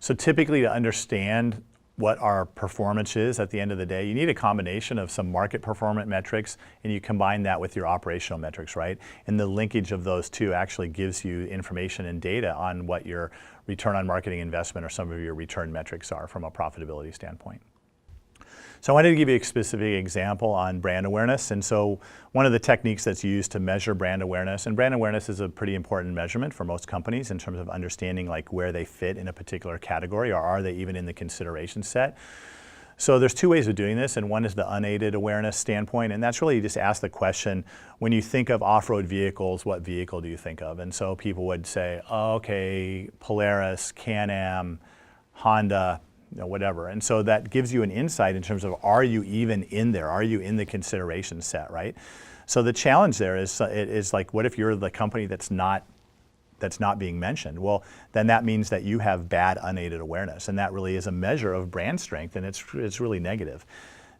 So typically, to understand what our performance is at the end of the day, you need a combination of some market performance metrics, and you combine that with your operational metrics, right? And the linkage of those two actually gives you information and data on what your return on marketing investment or some of your return metrics are from a profitability standpoint. So I wanted to give you a specific example on brand awareness. And so one of the techniques that's used to measure brand awareness, and brand awareness is a pretty important measurement for most companies in terms of understanding like where they fit in a particular category, or are they even in the consideration set. So there's two ways of doing this, and one is the unaided awareness standpoint, and that's really you just ask the question, when you think of off-road vehicles, what vehicle do you think of? And so people would say, oh, okay, Polaris, Can-Am, Honda, whatever. And so that gives you an insight in terms of, are you even in there? Are you in the consideration set, right? So the challenge there is like, what if you're the company that's not being mentioned? Well, then that means that you have bad unaided awareness, and that really is a measure of brand strength, and it's really negative.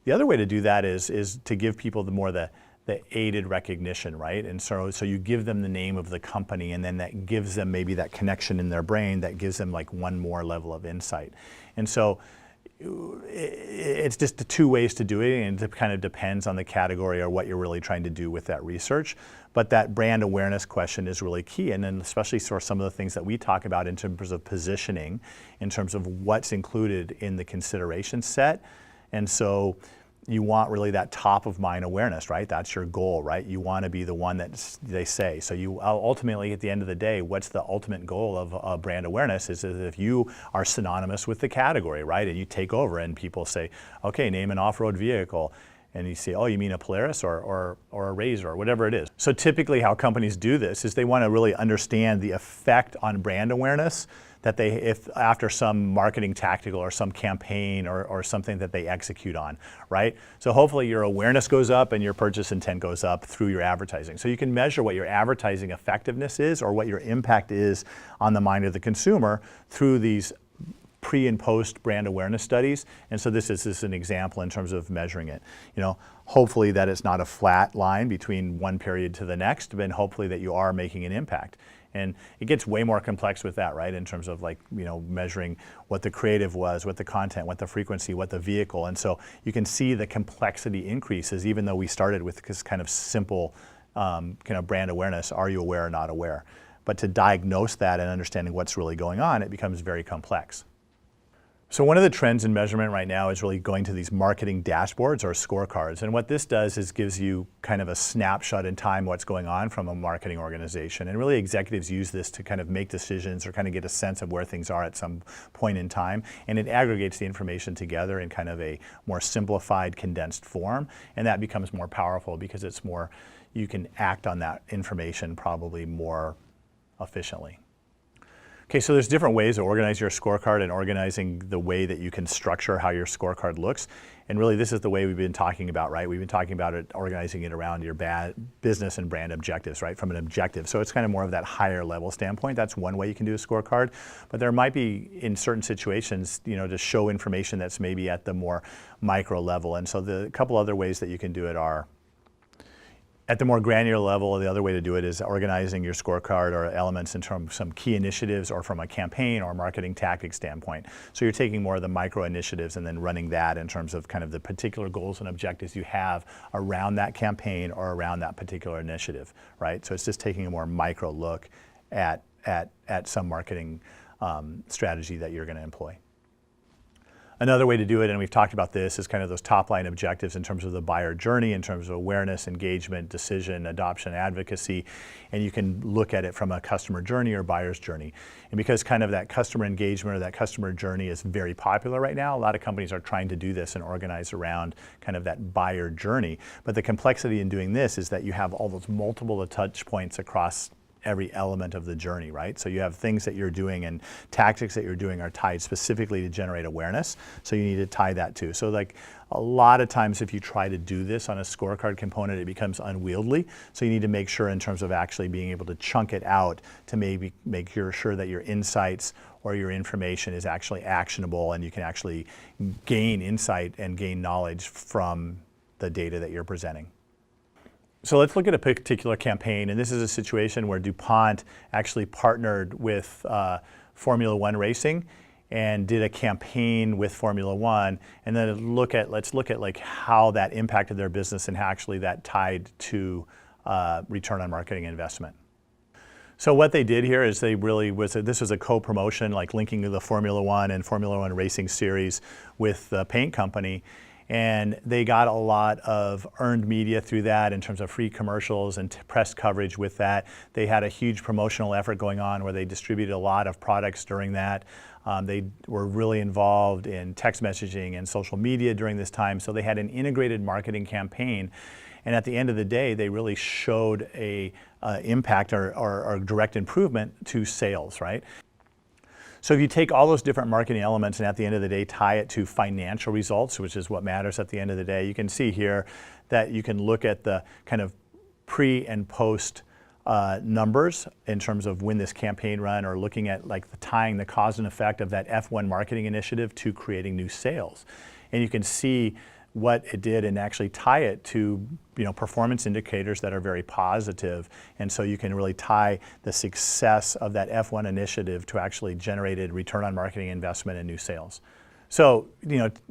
The other way to do that is to give people the aided recognition, right? And so you give them the name of the company, and then that gives them maybe that connection in their brain that gives them like one more level of insight. And so it's just the two ways to do it, and it kind of depends on the category or what you're really trying to do with that research. But that brand awareness question is really key, and then especially for some of the things that we talk about in terms of positioning, in terms of what's included in the consideration set. And so you want really that top of mind awareness, right? That's your goal, right? You want to be the one that they say. So you ultimately, at the end of the day, what's the ultimate goal of brand awareness is if you are synonymous with the category, right? And you take over and people say, okay, name an off-road vehicle. And you say, oh, you mean a Polaris or a Razor or whatever it is. So typically how companies do this is they want to really understand the effect on brand awareness that if after some marketing tactical or some campaign or something that they execute on, right? So hopefully your awareness goes up and your purchase intent goes up through your advertising. So you can measure what your advertising effectiveness is or what your impact is on the mind of the consumer through these pre and post brand awareness studies. And so this is an example in terms of measuring it. Hopefully that it's not a flat line between one period to the next, but hopefully that you are making an impact. And it gets way more complex with that, right? In terms of like, measuring what the creative was, what the content, what the frequency, what the vehicle. And so you can see the complexity increases, even though we started with this kind of simple kind of brand awareness. Are you aware or not aware? But to diagnose that and understanding what's really going on, it becomes very complex. So one of the trends in measurement right now is really going to these marketing dashboards or scorecards. And what this does is gives you kind of a snapshot in time what's going on from a marketing organization. And really executives use this to kind of make decisions or kind of get a sense of where things are at some point in time. And it aggregates the information together in kind of a more simplified, condensed form. And that becomes more powerful because it's more, you can act on that information probably more efficiently. Okay, so there's different ways to organize your scorecard and organizing the way that you can structure how your scorecard looks. And really this is the way we've been talking about, right? We've been talking about it, organizing it around your business and brand objectives, right? From an objective. So it's kind of more of that higher level standpoint. That's one way you can do a scorecard. But there might be, in certain situations, to show information that's maybe at the more micro level. And so the couple other ways that you can do it are, at the more granular level, the other way to do it is organizing your scorecard or elements in terms of some key initiatives or from a campaign or marketing tactic standpoint. So you're taking more of the micro initiatives and then running that in terms of kind of the particular goals and objectives you have around that campaign or around that particular initiative, right? So it's just taking a more micro look at some marketing strategy that you're going to employ. Another way to do it, and we've talked about this, is kind of those top line objectives in terms of the buyer journey, in terms of awareness, engagement, decision, adoption, advocacy, and you can look at it from a customer journey or buyer's journey. And because kind of that customer engagement or that customer journey is very popular right now, a lot of companies are trying to do this and organize around kind of that buyer journey. But the complexity in doing this is that you have all those multiple touch points across every element of the journey, right? So you have things that you're doing and tactics that you're doing are tied specifically to generate awareness. So you need to tie that too. So like a lot of times if you try to do this on a scorecard component, it becomes unwieldy. So you need to make sure in terms of actually being able to chunk it out to maybe make sure that your insights or your information is actually actionable and you can actually gain insight and gain knowledge from the data that you're presenting. So let's look at a particular campaign, and this is a situation where DuPont actually partnered with Formula One racing, and did a campaign with Formula One, and then let's look at like how that impacted their business and how actually that tied to return on marketing investment. So what they did here is this was a co-promotion, like linking to the Formula One and Formula One racing series with the paint company. And they got a lot of earned media through that in terms of free commercials and press coverage with that. They had a huge promotional effort going on where they distributed a lot of products during that. They were really involved in text messaging and social media during this time. So they had an integrated marketing campaign. And at the end of the day, they really showed a impact or direct improvement to sales, right? So if you take all those different marketing elements and at the end of the day tie it to financial results, which is what matters at the end of the day, you can see here that you can look at the kind of pre and post numbers in terms of when this campaign ran, or looking at like tying the cause and effect of that F1 marketing initiative to creating new sales. And you can see what it did and actually tie it to performance indicators that are very positive. And so you can really tie the success of that F1 initiative to actually generated return on marketing investment and new sales. So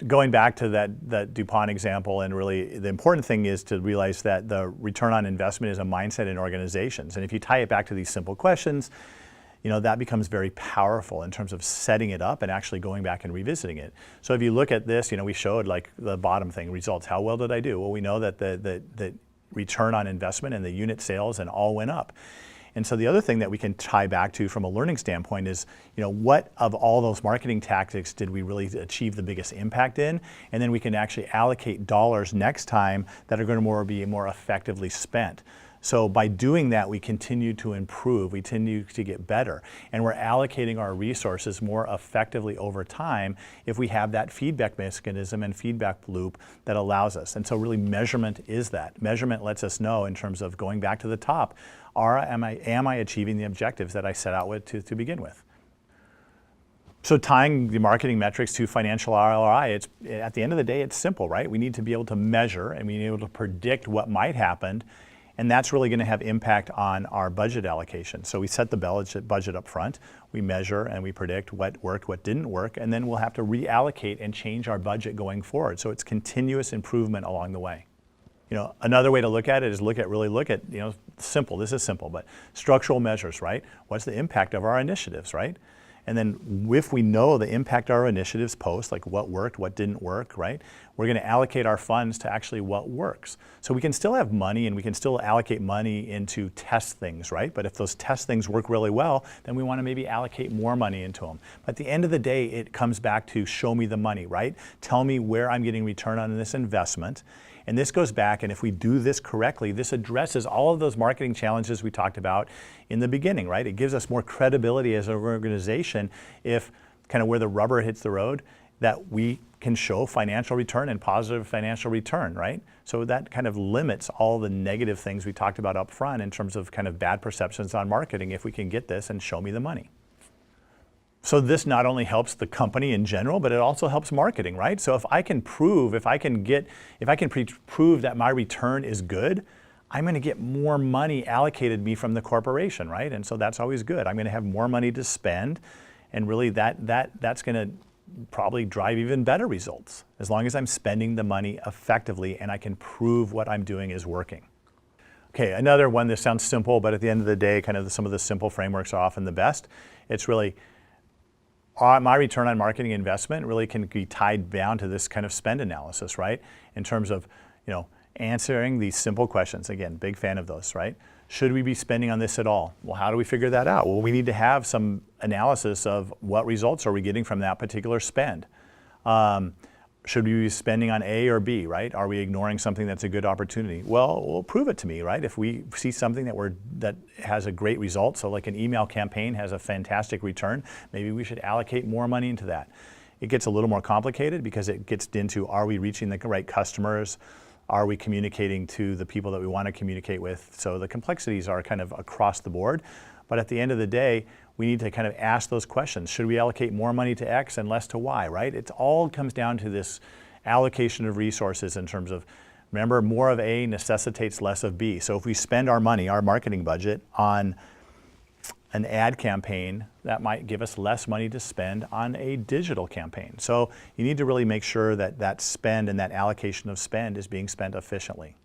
going back to that DuPont example, and really the important thing is to realize that the return on investment is a mindset in organizations. And if you tie it back to these simple questions, that becomes very powerful in terms of setting it up and actually going back and revisiting it. So if you look at this, we showed like the bottom thing, results. How well did I do? Well, we know that the return on investment and the unit sales and all went up. And so the other thing that we can tie back to from a learning standpoint is, what of all those marketing tactics did we really achieve the biggest impact in? And then we can actually allocate dollars next time that are going to be more effectively spent. So by doing that, we continue to improve, we continue to get better, and we're allocating our resources more effectively over time if we have that feedback mechanism and feedback loop that allows us. And so really measurement is that. Measurement lets us know in terms of going back to the top, am I achieving the objectives that I set out with to begin with? So tying the marketing metrics to financial ROI, at the end of the day, it's simple, right? We need to be able to measure and we need to be able to predict what might happen. And that's really going to have impact on our budget allocation. So we set the budget up front, we measure and we predict what worked, what didn't work, and then we'll have to reallocate and change our budget going forward. So it's continuous improvement along the way. Another way to look at it is really look at, simple, this is simple, but structural measures, right? What's the impact of our initiatives, right? And then if we know the impact our initiatives post, like what worked, what didn't work, right? We're going to allocate our funds to actually what works. So we can still have money and we can still allocate money into test things, right? But if those test things work really well, then we want to maybe allocate more money into them. But at the end of the day, it comes back to show me the money, right? Tell me where I'm getting return on this investment. And this goes back, and if we do this correctly, this addresses all of those marketing challenges we talked about in the beginning, right? It gives us more credibility as an organization if kind of where the rubber hits the road, that we can show financial return and positive financial return, right? So that kind of limits all the negative things we talked about up front in terms of kind of bad perceptions on marketing if we can get this and show me the money. So this not only helps the company in general, but it also helps marketing, right? So if I can prove that my return is good, I'm going to get more money allocated to me from the corporation, right? And so that's always good. I'm going to have more money to spend, and really that's going to probably drive even better results as long as I'm spending the money effectively and I can prove what I'm doing is working. Okay, another one that sounds simple, but at the end of the day, kind of some of the simple frameworks are often the best. It's really my return on marketing investment really can be tied down to this kind of spend analysis, right? In terms of, answering these simple questions. Again, big fan of those, right? Should we be spending on this at all? Well, how do we figure that out? Well, we need to have some analysis of what results are we getting from that particular spend. Should we be spending on A or B, right? Are we ignoring something that's a good opportunity? Well, prove it to me, right? If we see something that has a great result, so like an email campaign has a fantastic return, maybe we should allocate more money into that. It gets a little more complicated because it gets into, are we reaching the right customers? Are we communicating to the people that we want to communicate with? So the complexities are kind of across the board. But at the end of the day, we need to kind of ask those questions. Should we allocate more money to X and less to Y, right? It all comes down to this allocation of resources in terms of, remember, more of A necessitates less of B. So if we spend our money, our marketing budget, on an ad campaign, that might give us less money to spend on a digital campaign. So you need to really make sure that that spend and that allocation of spend is being spent efficiently.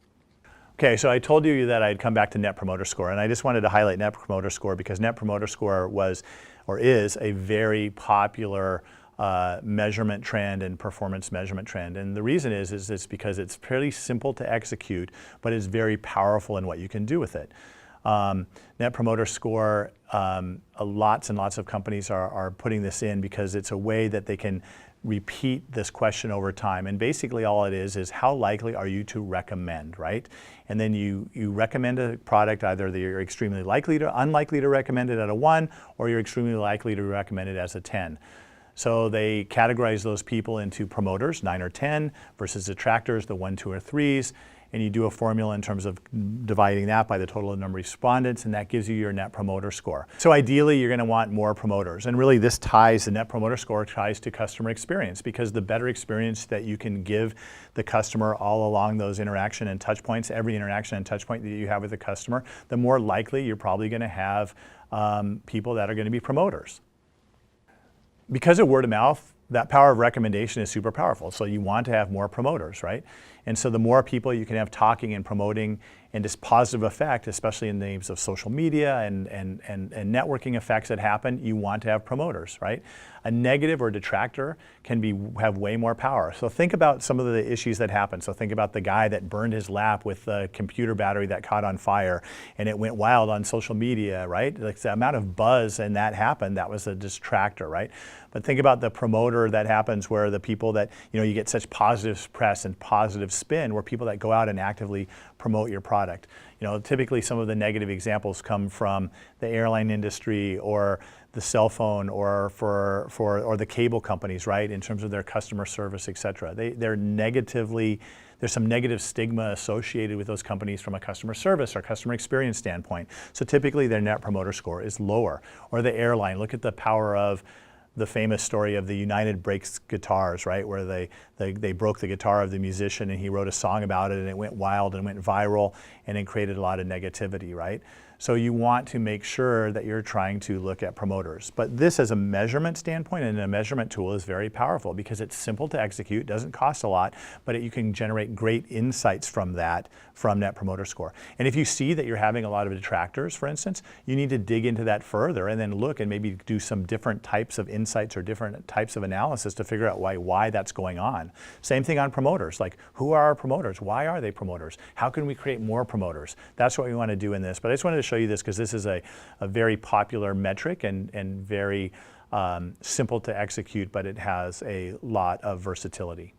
Okay, so I told you that I'd come back to Net Promoter Score, and I just wanted to highlight Net Promoter Score because Net Promoter Score was, or is, a very popular measurement trend and performance measurement trend. And the reason is it's because it's fairly simple to execute, but it's very powerful in what you can do with it. Net Promoter Score, lots and lots of companies are putting this in because it's a way that they can repeat this question over time. And basically all it is how likely are you to recommend, right? And then you recommend a product, either that you're extremely unlikely to recommend it at a 1, or you're extremely likely to recommend it as a 10. So they categorize those people into promoters, 9 or 10, versus detractors, the 1, 2, or 3s. And you do a formula in terms of dividing that by the total number of respondents, and that gives you your Net Promoter Score. So ideally, you're going to want more promoters. And really, this ties, the Net Promoter Score ties to customer experience, because the better experience that you can give the customer all along those interaction and touch points, every interaction and touch point that you have with the customer, the more likely you're probably going to have people that are going to be promoters. Because of word of mouth, that power of recommendation is super powerful. So you want to have more promoters, right? And so the more people you can have talking and promoting, and this positive effect, especially in the names of social media and networking effects that happen, you want to have promoters, right? A negative or detractor can have way more power. So think about some of the issues that happen. So think about the guy that burned his lap with the computer battery that caught on fire and it went wild on social media, right? Like the amount of buzz and that happened, that was a detractor, right? But think about the promoter that happens where the people that, you get such positive press and positive spin, where people that go out and actively promote your product. Typically some of the negative examples come from the airline industry or the cell phone or the cable companies, right? In terms of their customer service, et cetera. There's some negative stigma associated with those companies from a customer service or customer experience standpoint. So typically their Net Promoter Score is lower. Or the airline, look at the power of the famous story of the United Breaks guitars, right? Where they broke the guitar of the musician and he wrote a song about it and it went wild and went viral and it created a lot of negativity, right? So you want to make sure that you're trying to look at promoters. But this as a measurement standpoint and a measurement tool is very powerful because it's simple to execute, doesn't cost a lot, but you can generate great insights from that, from Net Promoter Score. And if you see that you're having a lot of detractors, for instance, you need to dig into that further and then look and maybe do some different types of insights or different types of analysis to figure out why that's going on. Same thing on promoters, like who are our promoters? Why are they promoters? How can we create more promoters? That's what we want to do in this. But I just wanted to show you this because this is a very popular metric and very simple to execute, but it has a lot of versatility.